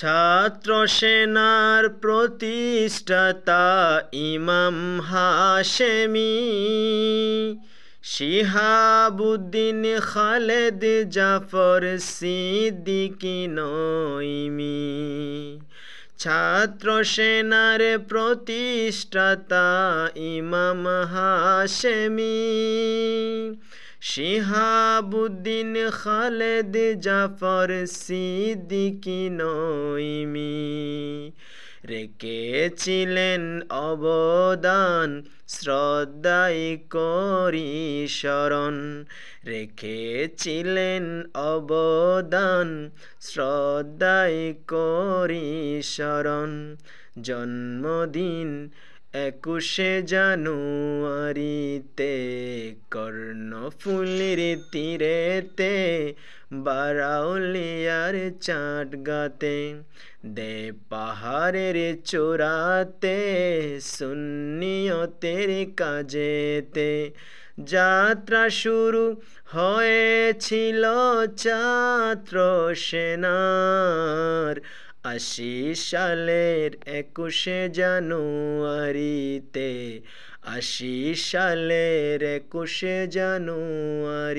ছাত্র সেনার প্রতিষ্ঠাতা ইমাম হাশেমি, শিহাবুদ্দিন খালেদ জাফর সিদ্দিকী নঈমি। ছাত্র সেনার প্রতিষ্ঠাতা ইমাম হাশেমি, শিহাবুদ্দিন খালেদ জাফর সিদ্দিকী নঈমি। রেখেছিলেন অবদান শ্রদ্ধায় করি স্মরণ, রেখেছিলেন অবদান শ্রদ্ধায় করি স্মরণ। জন্মদিন 21শে জানুয়ারিতে, কর্ণফুলীর তীরেতে, বারাউলিয়ার চাটগাতে, দে পাহাড়ের চূড়াতে, সুন্নিয়তের কাজেতে। যাত্রা শুরু হয়েছিল ছাত্র সেনার 80 সালের 21শে জানুয়ারিতে, 80 সালের 21শে জানুয়ারিতে।